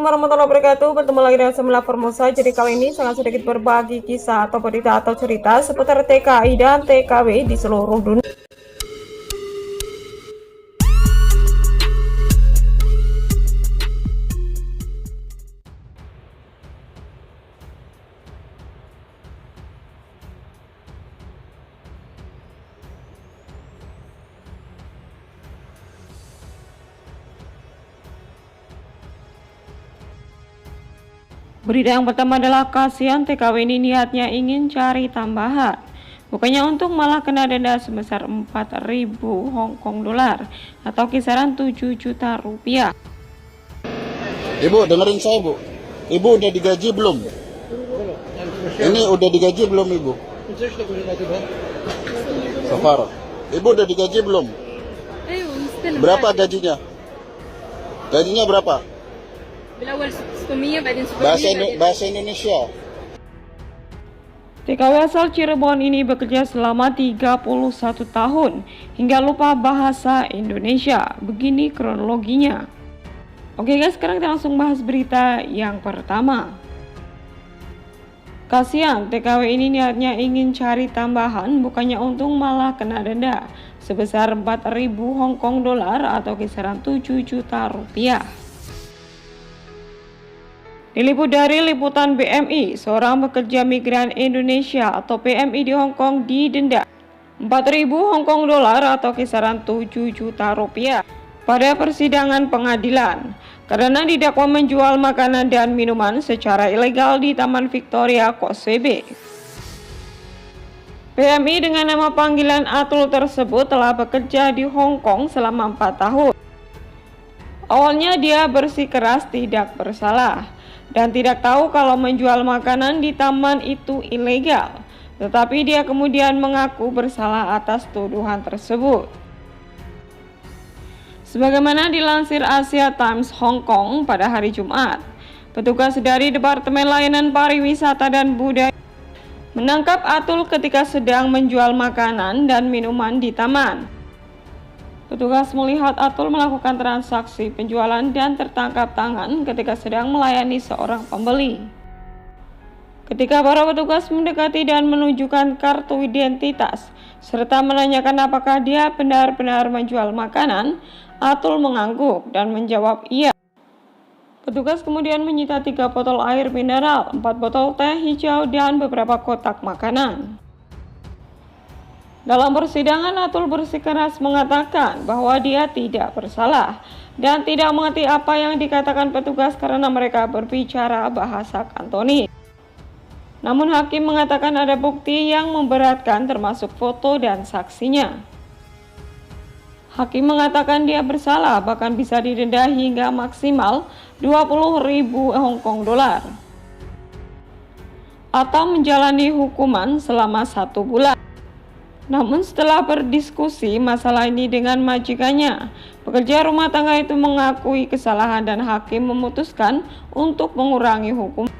warahmatullahi wabarakatuh. Bertemu lagi dengan Semula Formosa. Jadi kali ini sangat sedikit berbagi kisah atau berita atau cerita seputar TKI dan TKW di seluruh dunia. Berita yang pertama adalah kasihan TKW ini niatnya ingin cari tambahan. Bukannya untuk malah kena denda sebesar 4.000 Hong Kong dolar atau kisaran 7 juta rupiah. Ibu, dengerin saya, Bu. Ibu udah digaji belum? Ini udah digaji belum, Ibu? Safar. Ibu udah digaji belum? Berapa gajinya? Gajinya berapa? Bahasa Indonesia. TKW asal Cirebon ini bekerja selama 31 tahun hingga lupa bahasa Indonesia. Begini kronologinya. Oke guys, sekarang kita langsung bahas berita yang pertama. Kasihan, TKW ini niatnya ingin cari tambahan, bukannya untung malah kena denda sebesar 4.000 Hong Kong dolar atau kisaran 7 juta rupiah. Diliput dari liputan BMI, seorang pekerja migran Indonesia atau PMI di Hong Kong didenda 4.000 Hong Kong dolar atau kisaran 7 juta rupiah pada persidangan pengadilan karena didakwa menjual makanan dan minuman secara ilegal di Taman Victoria, Causeway Bay. PMI dengan nama panggilan Atul tersebut telah bekerja di Hong Kong selama 4 tahun. Awalnya dia bersikeras tidak bersalah dan tidak tahu kalau menjual makanan di taman itu ilegal, tetapi dia kemudian mengaku bersalah atas tuduhan tersebut. Sebagaimana dilansir Asia Times Hong Kong pada hari Jumat, petugas dari Departemen Layanan Pariwisata dan Budaya menangkap Atul ketika sedang menjual makanan dan minuman di taman. Petugas melihat Atul melakukan transaksi penjualan dan tertangkap tangan ketika sedang melayani seorang pembeli. Ketika para petugas mendekati dan menunjukkan kartu identitas serta menanyakan apakah dia benar-benar menjual makanan, Atul mengangguk dan menjawab iya. Petugas kemudian menyita 3 botol air mineral, 4 botol teh hijau dan beberapa kotak makanan. Dalam persidangan, Atul bersikeras mengatakan bahwa dia tidak bersalah dan tidak mengerti apa yang dikatakan petugas karena mereka berbicara bahasa Kantonis. Namun hakim mengatakan ada bukti yang memberatkan termasuk foto dan saksinya. Hakim mengatakan dia bersalah bahkan bisa didenda hingga maksimal 20.000 Hong Kong dolar atau menjalani hukuman selama 1 bulan. Namun setelah berdiskusi masalah ini dengan majikannya, pekerja rumah tangga itu mengakui kesalahan dan hakim memutuskan untuk mengurangi hukuman.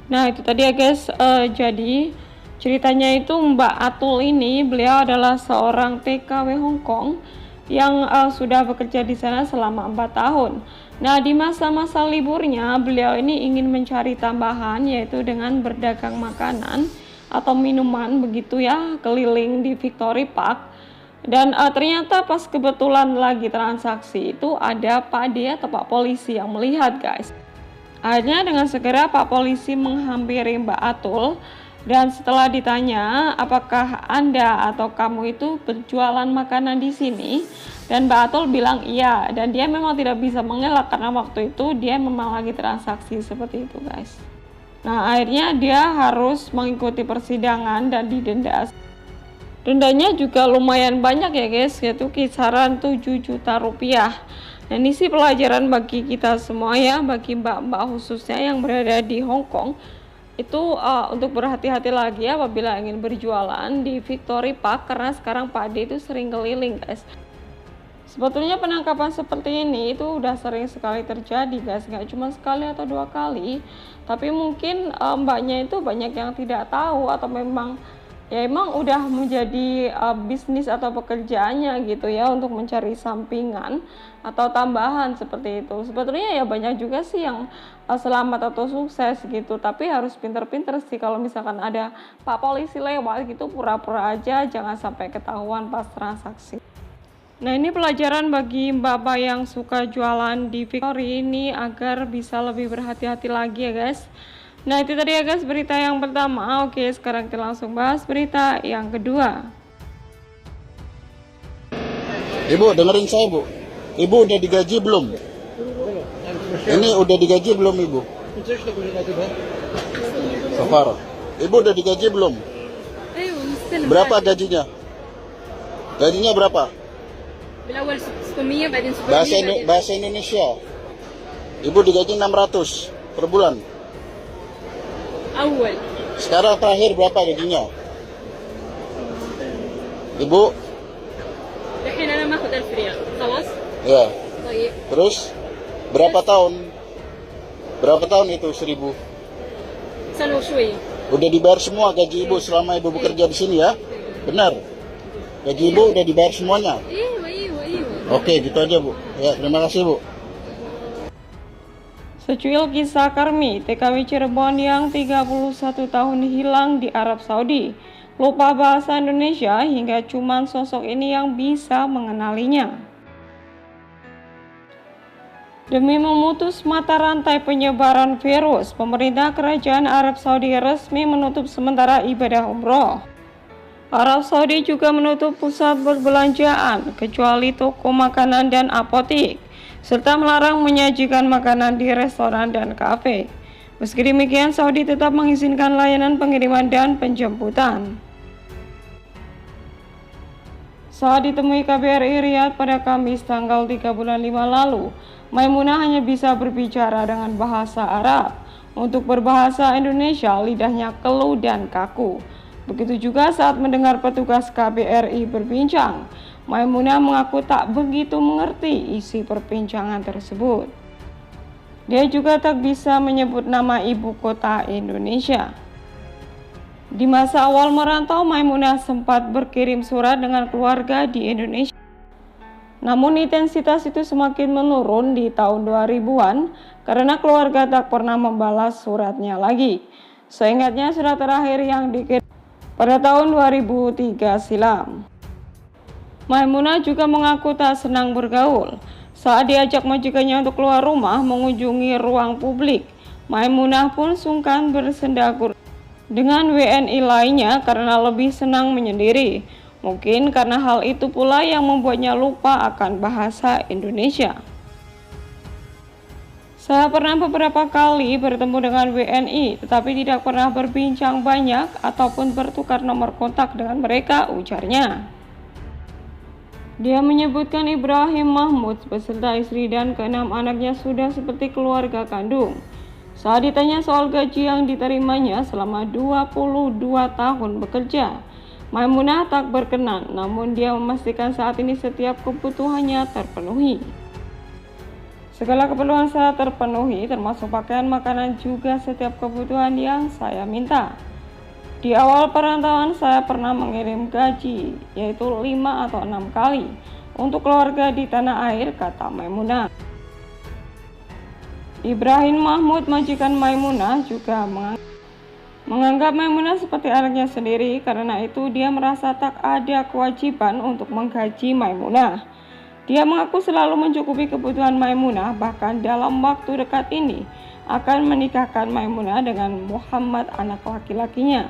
Nah itu tadi ya guys, jadi ceritanya itu Mbak Atul ini, beliau adalah seorang TKW Hong Kong yang sudah bekerja di sana selama 4 tahun. Nah, di masa-masa liburnya beliau ini ingin mencari tambahan yaitu dengan berdagang makanan atau minuman begitu ya, keliling di Victory Park. Dan ternyata pas kebetulan lagi transaksi itu ada Pak D atau Pak Polisi yang melihat guys. Akhirnya dengan segera Pak Polisi menghampiri Mbak Atul. Dan setelah ditanya apakah Anda atau kamu itu berjualan makanan di sini, dan Mbak Atul bilang iya, dan dia memang tidak bisa mengelak karena waktu itu dia memang lagi transaksi seperti itu guys. Nah akhirnya dia harus mengikuti persidangan dan didenda. Dendanya juga lumayan banyak ya guys, yaitu kisaran 7 juta rupiah. Nah ini sih pelajaran bagi kita semua ya, bagi mbak-mbak khususnya yang berada di Hong Kong. Itu untuk berhati-hati lagi ya apabila ingin berjualan di Victory Park karena sekarang Pak D itu sering keliling guys. Sebetulnya penangkapan seperti ini itu udah sering sekali terjadi guys, nggak cuma sekali atau 2 kali, tapi mungkin mbaknya itu banyak yang tidak tahu atau memang ya emang udah menjadi bisnis atau pekerjaannya gitu ya, untuk mencari sampingan atau tambahan seperti itu. Sebetulnya ya banyak juga sih yang selamat atau sukses gitu, tapi harus pinter-pinter sih kalau misalkan ada Pak Polisi lewat gitu, pura-pura aja, jangan sampai ketahuan pas transaksi. Nah, ini pelajaran bagi mbak-mbak yang suka jualan di Victory ini agar bisa lebih berhati-hati lagi ya guys. Nah, itu tadi ya guys berita yang pertama. Oke, sekarang kita langsung bahas berita yang kedua. Ibu, dengerin saya, Bu. Ibu udah digaji belum? Ini udah digaji belum, Ibu? Safar. Ibu udah digaji belum? Berapa gajinya? Gajinya berapa? Bahasa Indonesia. Ibu digaji 600 per bulan. Sekarang terakhir berapa gajinya? Ibu? Ya. Terus berapa tahun? Berapa tahun itu 1000? Udah dibayar semua gaji ibu selama ibu bekerja di sini ya? Benar? Gaji ibu udah dibayar semuanya? Oke, gitu aja Bu. Ya, terima kasih Bu. Secuil kisah Karmi, TKW Cirebon yang 31 tahun hilang di Arab Saudi. Lupa bahasa Indonesia hingga cuman sosok ini yang bisa mengenalinya. Demi memutus mata rantai penyebaran virus, pemerintah Kerajaan Arab Saudi resmi menutup sementara ibadah umroh. Arab Saudi juga menutup pusat perbelanjaan, kecuali toko makanan dan apotik, serta melarang menyajikan makanan di restoran dan kafe. Meski demikian, Saudi tetap mengizinkan layanan pengiriman dan penjemputan. Saat ditemui KBRI Riyadh pada Kamis tanggal 3 bulan 5 lalu, Maimunah hanya bisa berbicara dengan bahasa Arab. Untuk berbahasa Indonesia, lidahnya keluh dan kaku. Begitu juga saat mendengar petugas KBRI berbincang, Maimunah mengaku tak begitu mengerti isi perbincangan tersebut. Dia juga tak bisa menyebut nama ibu kota Indonesia. Di masa awal merantau, Maimunah sempat berkirim surat dengan keluarga di Indonesia. Namun intensitas itu semakin menurun di tahun 2000-an karena keluarga tak pernah membalas suratnya lagi. Seingatnya surat terakhir yang dikirim pada tahun 2003 silam. Maimunah juga mengaku tak senang bergaul. Saat diajak majikannya untuk keluar rumah mengunjungi ruang publik, Maimunah pun sungkan bersendakur dengan WNI lainnya karena lebih senang menyendiri. Mungkin karena hal itu pula yang membuatnya lupa akan bahasa Indonesia. Saya pernah beberapa kali bertemu dengan WNI, tetapi tidak pernah berbincang banyak ataupun bertukar nomor kontak dengan mereka, ujarnya. Dia menyebutkan Ibrahim Mahmud beserta istri dan ke-6 anaknya sudah seperti keluarga kandung. Saat ditanya soal gaji yang diterimanya selama 22 tahun bekerja, Maimunah tak berkenan, namun dia memastikan saat ini setiap kebutuhannya terpenuhi. Segala keperluan saya terpenuhi, termasuk pakaian, makanan, juga setiap kebutuhan yang saya minta. Di awal perantauan saya pernah mengirim gaji, yaitu 5 atau 6 kali, untuk keluarga di tanah air, kata Maimunah. Ibrahim Mahmud, majikan Maimunah, juga menganggap Maimunah seperti anaknya sendiri. Karena itu dia merasa tak ada kewajiban untuk menggaji Maimunah. Dia mengaku selalu mencukupi kebutuhan Maimunah, bahkan dalam waktu dekat ini akan menikahkan Maimunah dengan Muhammad, anak laki-lakinya.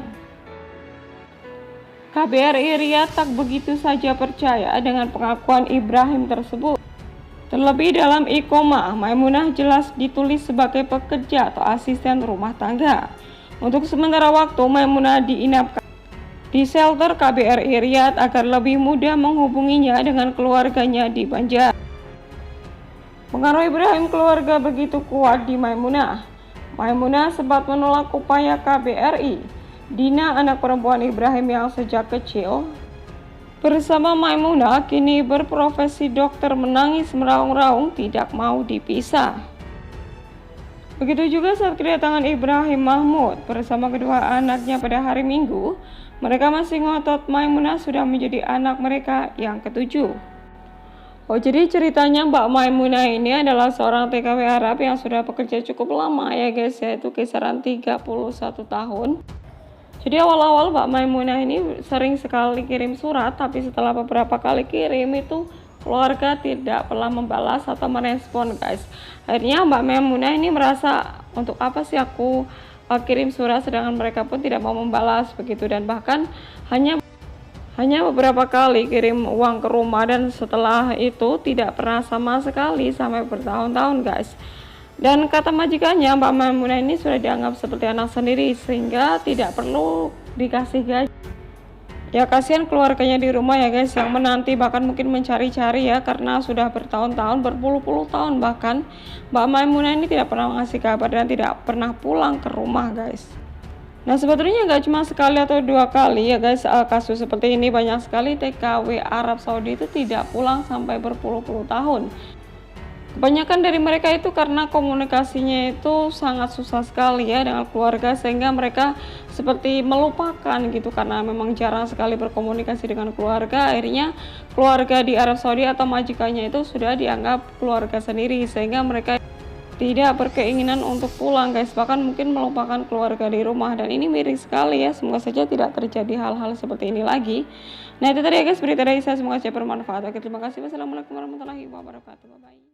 KBRI Riyadh tak begitu saja percaya dengan pengakuan Ibrahim tersebut. Terlebih dalam iqomah, Maimunah jelas ditulis sebagai pekerja atau asisten rumah tangga. Untuk sementara waktu, Maimunah diinapkan di shelter KBRI Riyadh agar lebih mudah menghubunginya dengan keluarganya di Banjar. Pengaruh Ibrahim keluarga begitu kuat di Maimunah. Maimunah sempat menolak upaya KBRI. Dina, anak perempuan Ibrahim yang sejak kecil bersama Maimunah kini berprofesi dokter, menangis meraung-raung tidak mau dipisah. Begitu juga saat kedatangan Ibrahim Mahmud bersama kedua anaknya pada hari Minggu, mereka masih ngotot Maimunah sudah menjadi anak mereka yang ketujuh. Oh, jadi ceritanya Mbak Maimunah ini adalah seorang TKW Arab yang sudah bekerja cukup lama ya guys, yaitu kisaran 31 tahun. Jadi awal-awal Mbak Maimunah ini sering sekali kirim surat, tapi setelah beberapa kali kirim itu keluarga tidak pernah membalas atau merespon guys. Akhirnya Mbak Maimunah ini merasa, untuk apa sih aku kirim surat sedangkan mereka pun tidak mau membalas begitu, dan bahkan hanya beberapa kali kirim uang ke rumah, dan setelah itu tidak pernah sama sekali sampai bertahun-tahun guys. Dan kata majikannya, Mbak Maimunah ini sudah dianggap seperti anak sendiri sehingga tidak perlu dikasih gaji. Ya kasihan keluarganya di rumah ya guys, yang menanti bahkan mungkin mencari-cari ya, karena sudah bertahun-tahun, berpuluh-puluh tahun bahkan Mbak Maimunah ini tidak pernah mengasih kabar dan tidak pernah pulang ke rumah guys. Nah sebetulnya nggak cuma sekali atau dua kali ya guys, kasus seperti ini banyak sekali TKW Arab Saudi itu tidak pulang sampai berpuluh-puluh tahun. Kebanyakan dari mereka itu karena komunikasinya itu sangat susah sekali ya dengan keluarga, sehingga mereka seperti melupakan gitu karena memang jarang sekali berkomunikasi dengan keluarga. Akhirnya keluarga di Arab Saudi atau majikannya itu sudah dianggap keluarga sendiri, sehingga mereka tidak berkeinginan untuk pulang guys, bahkan mungkin melupakan keluarga di rumah. Dan ini miris sekali ya, semoga saja tidak terjadi hal-hal seperti ini lagi. Nah itu tadi ya guys berita dari saya, semoga saja bermanfaat. Oke, terima kasih. Wassalamualaikum warahmatullahi wabarakatuh. Bye bye.